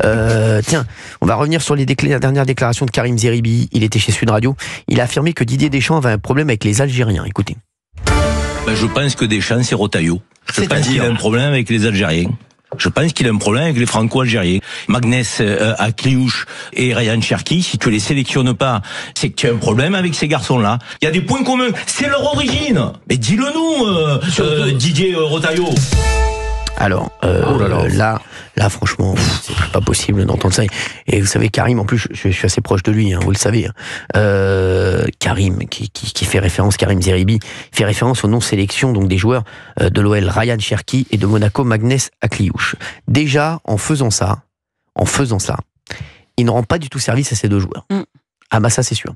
Tiens, on va revenir sur la dernière déclaration de Karim Zeribi. Il était chez Sud Radio. Il a affirmé que Didier Deschamps avait un problème avec les Algériens. Écoutez. Je pense que Deschamps, c'est Rotaillot. Je pense qu'il a un problème avec les Algériens. Je pense qu'il a un problème avec les Franco-Algériens. Magnès Akliouche et Ryan Cherki, si tu les sélectionnes pas, c'est que tu as un problème avec ces garçons-là. Il y a des points communs. C'est leur origine. Mais dis-le nous, Didier Rotaillot. Alors, là, franchement, c'est pas possible d'entendre ça. Et vous savez, Karim, en plus, je suis assez proche de lui, hein, vous le savez. Karim, qui fait référence, Karim Zeribi, fait référence aux non-sélections donc des joueurs de l'OL, Ryan Cherki, et de Monaco, Magnès Akliouche. Déjà, en faisant ça, il ne rend pas du tout service à ces deux joueurs. Ah bah ça, c'est sûr.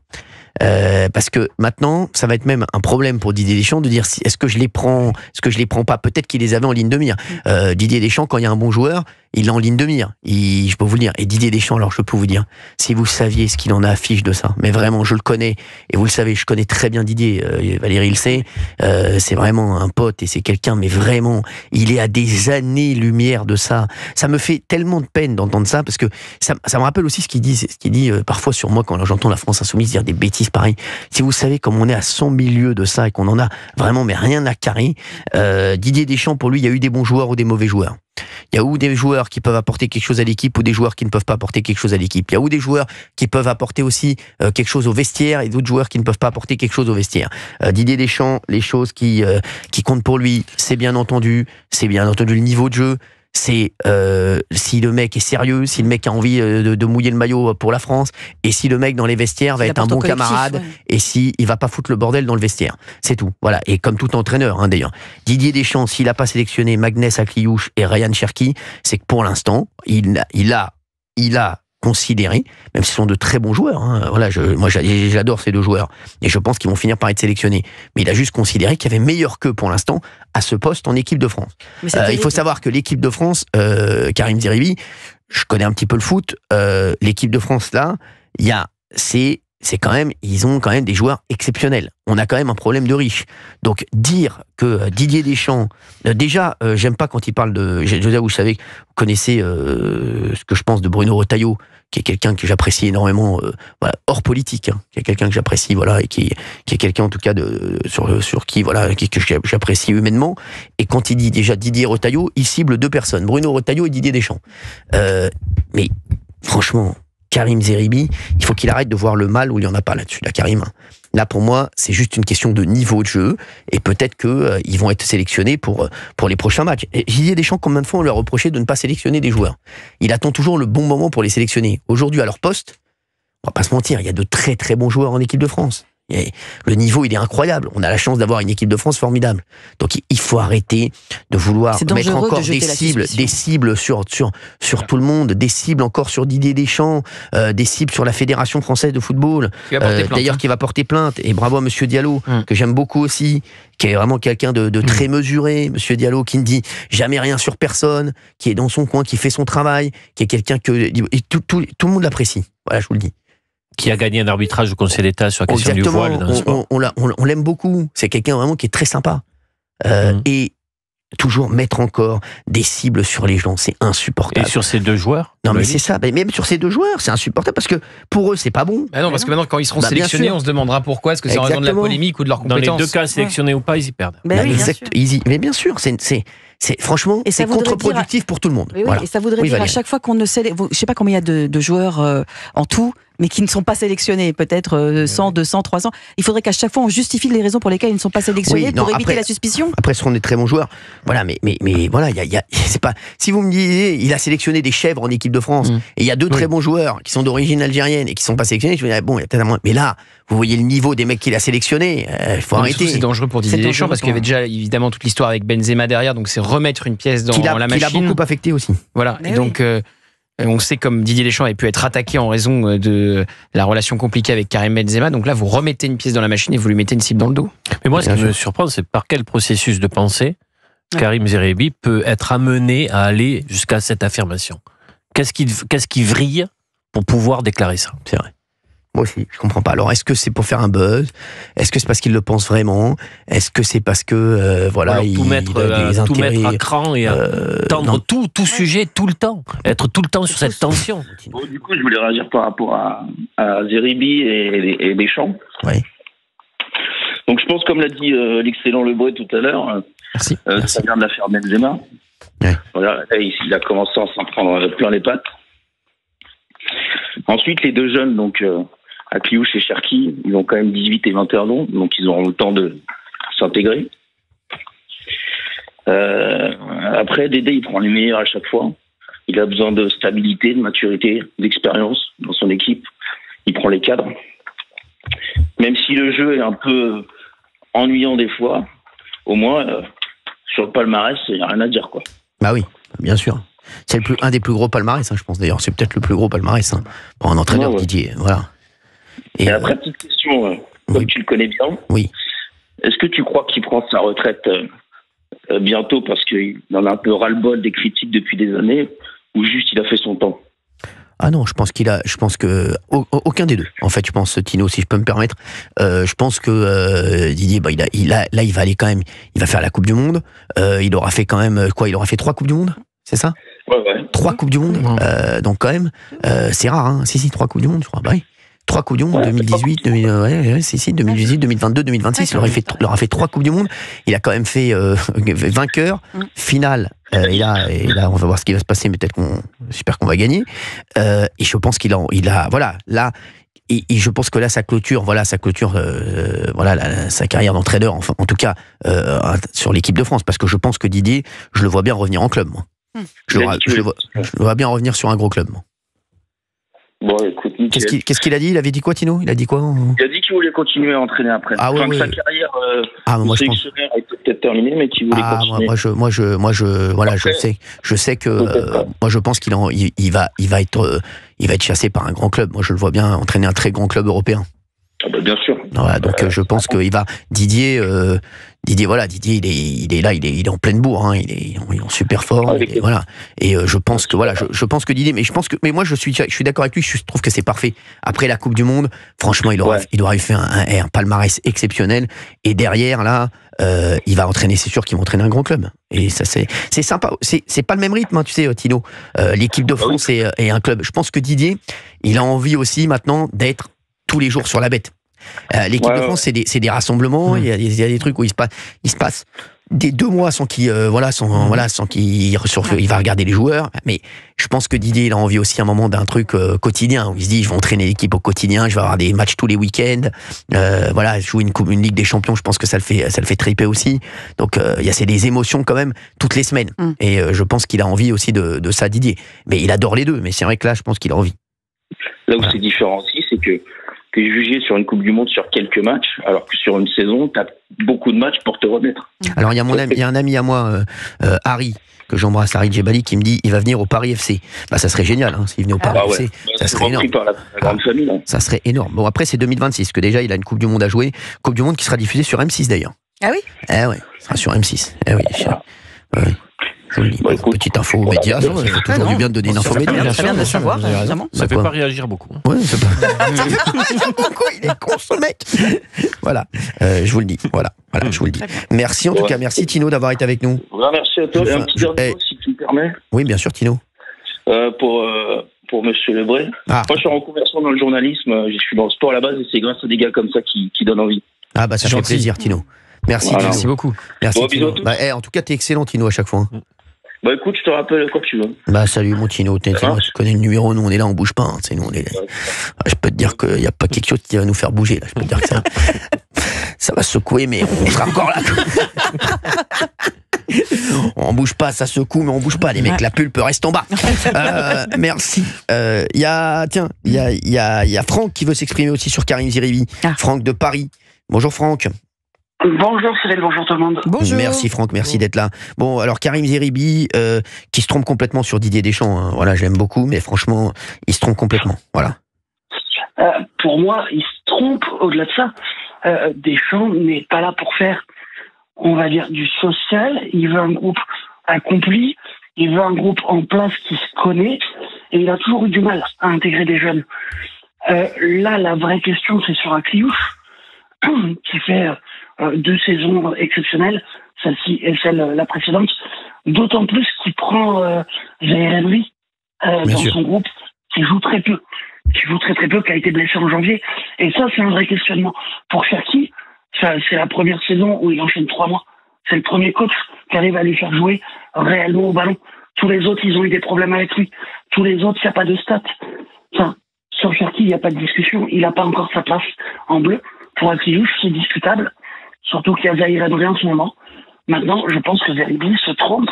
Parce que maintenant, ça va être même un problème pour Didier Deschamps de dire est-ce que je les prends, est-ce que je les prends pas. Peut-être qu'il les avait en ligne de mire. Didier Deschamps, quand il y a un bon joueur, il est en ligne de mire. Je peux vous le dire. Et Didier Deschamps, alors je peux vous dire, si vous saviez ce qu'il en a à fiche de ça, mais vraiment, je le connais, et vous le savez, je connais très bien Didier, Valérie le sait, c'est vraiment un pote, et c'est quelqu'un, mais vraiment, il est à des années-lumière de ça. Ça me fait tellement de peine d'entendre ça, parce que ça me rappelle aussi ce qu'il dit parfois sur moi, quand j'entends la France Insoumise dire des bêtises pareilles. Si vous savez comme on est à 100 000 lieues de ça, et qu'on en a vraiment mais rien à carrer, Didier Deschamps, pour lui, il y a eu des bons joueurs ou des mauvais joueurs. Il y a ou des joueurs qui peuvent apporter quelque chose à l'équipe ou des joueurs qui ne peuvent pas apporter quelque chose à l'équipe. Il y a ou des joueurs qui peuvent apporter aussi quelque chose au vestiaire et d'autres joueurs qui ne peuvent pas apporter quelque chose au vestiaire. Didier Deschamps, les choses qui comptent pour lui, c'est bien entendu le niveau de jeu. C'est si le mec est sérieux, si le mec a envie de mouiller le maillot pour la France, et si le mec dans les vestiaires va être un bon camarade, et si il va pas foutre le bordel dans le vestiaire. C'est tout. Voilà. Et comme tout entraîneur, hein, d'ailleurs. Didier Deschamps, s'il a pas sélectionné Magnès Akliouche et Ryan Cherki, c'est que pour l'instant, il a considéré, même s'ils sont de très bons joueurs, hein, voilà, moi j'adore ces deux joueurs, et je pense qu'ils vont finir par être sélectionnés, mais il a juste considéré qu'il y avait meilleur qu'eux pour l'instant à ce poste en équipe de France. Il faut savoir que l'équipe de France, Karim Zeribi, je connais un petit peu le foot, l'équipe de France là, c'est quand même, ils ont quand même des joueurs exceptionnels. On a quand même un problème de riches. Donc dire que Didier Deschamps, déjà, j'aime pas quand il parle de, vous savez, vous connaissez ce que je pense de Bruno Retailleau, qui est quelqu'un que j'apprécie énormément, voilà, hors politique, hein, qui est quelqu'un que j'apprécie, voilà, et qui est quelqu'un en tout cas sur qui, voilà, que j'apprécie humainement. Et quand il dit déjà Didier Retailleau, il cible deux personnes, Bruno Retailleau et Didier Deschamps. Mais franchement, Karim Zeribi, il faut qu'il arrête de voir le mal où il n'y en a pas là-dessus, là, Karim. Là, pour moi, c'est juste une question de niveau de jeu, et peut-être que ils vont être sélectionnés pour les prochains matchs. Et Didier Deschamps, combien de fois on leur reprochait de ne pas sélectionner des joueurs? Il attend toujours le bon moment pour les sélectionner. Aujourd'hui, à leur poste, on va pas se mentir, il y a de très très bons joueurs en équipe de France. Et le niveau, il est incroyable. On a la chance d'avoir une équipe de France formidable. Donc, il faut arrêter de vouloir mettre encore des cibles sur tout le monde, des cibles encore sur Didier Deschamps, des cibles sur la Fédération française de football, d'ailleurs qui va porter plainte. Et bravo à Monsieur Diallo, que j'aime beaucoup aussi, qui est vraiment quelqu'un de très mesuré. Monsieur Diallo, qui ne dit jamais rien sur personne, qui est dans son coin, qui fait son travail, qui est quelqu'un que tout le monde l'apprécie. Voilà, je vous le dis. Qui a gagné un arbitrage au Conseil d'État sur la question du voile dans le sport. On l'aime beaucoup. C'est quelqu'un vraiment qui est très sympa. Et toujours mettre encore des cibles sur les gens, c'est insupportable. Et sur ces deux joueurs? Non, mais c'est ça. Même sur ces deux joueurs, c'est insupportable parce que pour eux, c'est pas bon. Non, parce que maintenant, quand ils seront sélectionnés, on se demandera pourquoi. Est-ce que c'est en raison de la polémique ou de leur compétence? Dans les deux cas, sélectionnés ou pas, ils y perdent. Mais bien sûr, franchement, c'est contre-productif pour tout le monde. Oui, voilà. Et ça voudrait dire à chaque fois qu'on ne sélectionne, je sais pas combien il y a de joueurs en tout, mais qui ne sont pas sélectionnés, peut-être 100, 200, 300. Il faudrait qu'à chaque fois on justifie les raisons pour lesquelles ils ne sont pas sélectionnés pour éviter la suspicion. Après, ce sont des très bons joueurs. Voilà, mais voilà, c'est pas. Si vous me disiez, il a sélectionné des chèvres en équipe de France, et il y a deux très bons joueurs qui sont d'origine algérienne et qui sont pas sélectionnés, je me dirais bon, il y a peut-être un moins. Mais là, vous voyez le niveau des mecs qu'il a sélectionnés. Il faut arrêter. C'est dangereux pour Didier Deschamps parce qu'il y avait déjà évidemment toute l'histoire avec Benzema derrière, donc c'est remettre une pièce dans la machine. Qu'il a beaucoup affecté aussi. Voilà. Et donc. On sait comme Didier Deschamps avait pu être attaqué en raison de la relation compliquée avec Karim Benzema. Donc là, vous remettez une pièce dans la machine et vous lui mettez une cible dans le dos. Mais moi, ce qui me surprend, c'est par quel processus de pensée Karim Zeribi peut être amené à aller jusqu'à cette affirmation. Qu'est-ce qui vrille pour pouvoir déclarer ça? C'est vrai. Moi aussi, je comprends pas. Alors, est-ce que c'est pour faire un buzz? Est-ce que c'est parce qu'il le pense vraiment? Est-ce que c'est parce que tout mettre à cran et tendre tout sujet tout le temps, être tout le temps sur cette tension. Bon, du coup, je voulais réagir par rapport à Zeribi et Deschamps. Oui. Donc, je pense, comme l'a dit l'excellent Lebray tout à l'heure, Merci. Ça vient de l'affaire Benzema. Ouais. Voilà, il a commencé à s'en prendre plein les pattes. Ensuite, les deux jeunes, donc Akliouche et Cherki, ils ont quand même 18 et 21 ans, donc ils auront le temps de s'intégrer. Après, Dédé, il prend les meilleurs à chaque fois. Il a besoin de stabilité, de maturité, d'expérience dans son équipe. Il prend les cadres. Même si le jeu est un peu ennuyant des fois, au moins, sur le palmarès, il n'y a rien à dire, quoi. Bah oui, bien sûr. C'est un des plus gros palmarès, je pense d'ailleurs. C'est peut-être le plus gros palmarès pour un entraîneur, Didier. Voilà. Et après, petite question, comme tu le connais bien. Oui. Est-ce que tu crois qu'il prend sa retraite bientôt parce qu'il en a un peu ras-le-bol des critiques depuis des années, ou juste il a fait son temps? Ah non, je pense que aucun des deux. En fait, je pense, Tino, si je peux me permettre, je pense que Didier, il va aller quand même, il va faire la Coupe du Monde. Il aura fait quand même quoi? Il aura fait 3 Coupes du Monde, c'est ça? Ouais. 3 Coupes du Monde, donc quand même, c'est rare, hein. Si, 3 Coupes du Monde, je crois. Bah oui. 3 Coupes du Monde, 2018, 2018, 2022, 2026, il aura fait 3 Coupes du Monde. Il a quand même fait vainqueur, finale. Et là, on va voir ce qui va se passer, mais peut-être j'espère qu'on va gagner. Et je pense qu'il a, voilà, là, et je pense que là, sa clôture, sa carrière d'entraîneur, enfin, en tout cas, sur l'équipe de France, parce que je pense que Didier, je le vois bien revenir en club, moi. Je le vois bien revenir sur un gros club, moi. Bon, écoute, qu'est-ce qu'il a dit? Il avait dit quoi, Tino? Il a dit quoi? Il a dit qu'il voulait continuer à entraîner après. Ah, que sa carrière sélectionneur était peut-être terminée, mais qu'il voulait continuer. Je sais que moi je pense qu'il va être chassé par un grand club. Moi je le vois bien entraîner un très grand club européen. Ah bah bien sûr. Voilà, donc je pense qu'il va Didier, il est là, il est en pleine bourre, hein, il est en super forme, voilà. Et je pense que je pense que Didier, mais moi je suis d'accord avec lui, je trouve que c'est parfait. Après la Coupe du Monde, franchement, il aurait fait un palmarès exceptionnel, et derrière là, il va entraîner, c'est sûr qu'il va entraîner un grand club. Et ça c'est sympa, c'est pas le même rythme, hein, tu sais, Tino. L'équipe de France est un club. Je pense que Didier, il a envie aussi maintenant d'être tous les jours sur la bête. L'équipe de France, c'est des rassemblements, il y a des trucs où il se passe des 2 mois sans qu'il il va regarder les joueurs. Mais je pense que Didier, il a envie aussi à un moment d'un truc quotidien, où il se dit, je vais entraîner l'équipe au quotidien, je vais avoir des matchs tous les week-ends, jouer une Ligue des Champions, je pense que ça le fait triper aussi. Donc c'est des émotions quand même toutes les semaines. Et je pense qu'il a envie aussi de ça, Didier. Mais il adore les deux, mais c'est vrai que là, je pense qu'il a envie. Là où c'est différent aussi, c'est que juger sur une Coupe du Monde sur quelques matchs, alors que sur une saison, tu as beaucoup de matchs pour te remettre. Alors, il y a un ami à moi, Harry, que j'embrasse, Harry Djebali, qui me dit il va venir au Paris FC. Bah, ça serait génial, hein, s'il venait au Paris FC. Ça serait énorme. Par la grande famille, hein. Ça serait énorme. Bon, après, c'est 2026, que déjà, il a une Coupe du Monde à jouer. Coupe du Monde qui sera diffusée sur M6, d'ailleurs. Ah oui? Eh ouais, ça sera sur M6. Eh oui, petite info aux médias, ça fait toujours du bien de donner une info aux médias. C'est bien de le savoir, évidemment. Ça fait pas réagir beaucoup. Ouais, ça fait pas réagir beaucoup, il est con ce mec. Voilà, je vous le dis. Voilà, je vous le dis. Merci en tout cas, merci Tino d'avoir été avec nous. Merci à toi. Et un petit dernier mot, si tu me permets. Oui, bien sûr, Tino. Pour Monsieur Lebray. Moi, je suis en reconversion dans le journalisme. Je suis dans le sport à la base, et c'est grâce à des gars comme ça qui donnent envie. Ah bah ça fait plaisir, Tino. Merci, voilà. Merci beaucoup. Merci, bon, Tino. En tout cas, t'es excellent, Tino, à chaque fois. Bah écoute, je te rappelle quand tu veux. Bah salut mon Tino, tu connais le numéro, nous on est là, on bouge pas. Hein, nous, je peux te dire qu'il n'y a pas quelque chose qui va nous faire bouger. Là. Je peux te dire que ça va secouer, mais on sera encore là. On bouge pas, ça secoue, mais on bouge pas, les mecs. La pulpe reste en bas. Merci. Il y a Franck qui veut s'exprimer aussi sur Karim Zeribi. Franck de Paris. Bonjour Franck. Bonjour Cyril, bonjour tout le monde. Bonjour. Merci Franck, merci d'être là. Bon, alors Karim Zeribi, qui se trompe complètement sur Didier Deschamps. Hein. Voilà, j'aime beaucoup, mais franchement, il se trompe complètement. Voilà. Pour moi, il se trompe. Au-delà de ça, Deschamps n'est pas là pour faire, on va dire, du social. Il veut un groupe accompli. Il veut un groupe en place qui se connaît. Et il a toujours eu du mal à intégrer des jeunes. Là, la vraie question, c'est sur Akliouche, qui fait 2 saisons exceptionnelles, celle-ci et la précédente. D'autant plus qu'il prend Zaïre Emery dans son groupe, qui joue très peu. Qui a été blessé en janvier. Et ça, c'est un vrai questionnement. Pour Cherki, c'est la première saison où il enchaîne 3 mois. C'est le premier coach qui arrive à lui faire jouer réellement au ballon. Tous les autres, ils ont eu des problèmes avec lui. Tous les autres, il n'y a pas de stats. Enfin, sur Cherki, il n'y a pas de discussion. Il n'a pas encore sa place en bleu. Pour Akliouche, c'est discutable. Surtout qu'il y a Zaïre Emery en ce moment. Maintenant, je pense que Zeribi se trompe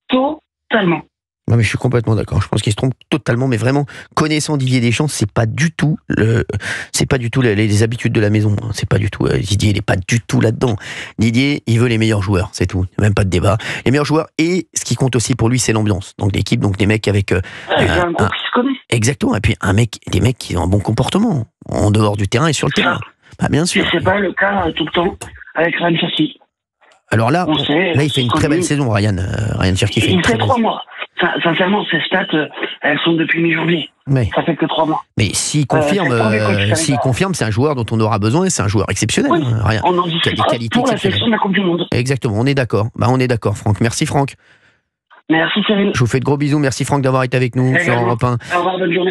totalement. Non, mais je suis complètement d'accord. Je pense qu'il se trompe totalement, mais vraiment, connaissant Didier Deschamps, c'est pas du tout les habitudes de la maison. C'est pas du tout. Didier, il est pas du tout là-dedans. Didier, il veut les meilleurs joueurs, c'est tout. Même pas de débat. Les meilleurs joueurs, et ce qui compte aussi pour lui, c'est l'ambiance. Donc l'équipe, donc des mecs avec un groupe qui se connaît. Exactement. Et puis des mecs qui ont un bon comportement en dehors du terrain et sur le terrain. Bah, bien sûr. Et c'est pas le cas tout le temps avec Ryan Cherki. Alors là, il fait une très belle saison, Ryan Cherki fait une très belle saison. 3 mois. Sincèrement, ces stats, elles sont depuis mi-janvier. Mais, ça fait que 3 mois. Mais s'il confirme, c'est un joueur dont on aura besoin et c'est un joueur exceptionnel. Oui, on en discutera pour la section de la Coupe du Monde. Exactement, on est d'accord. On est d'accord, Franck. Merci, Franck. Merci, Cyril. Je vous fais de gros bisous. Merci, Franck, d'avoir été avec nous sur Europe 1. Au revoir, bonne journée.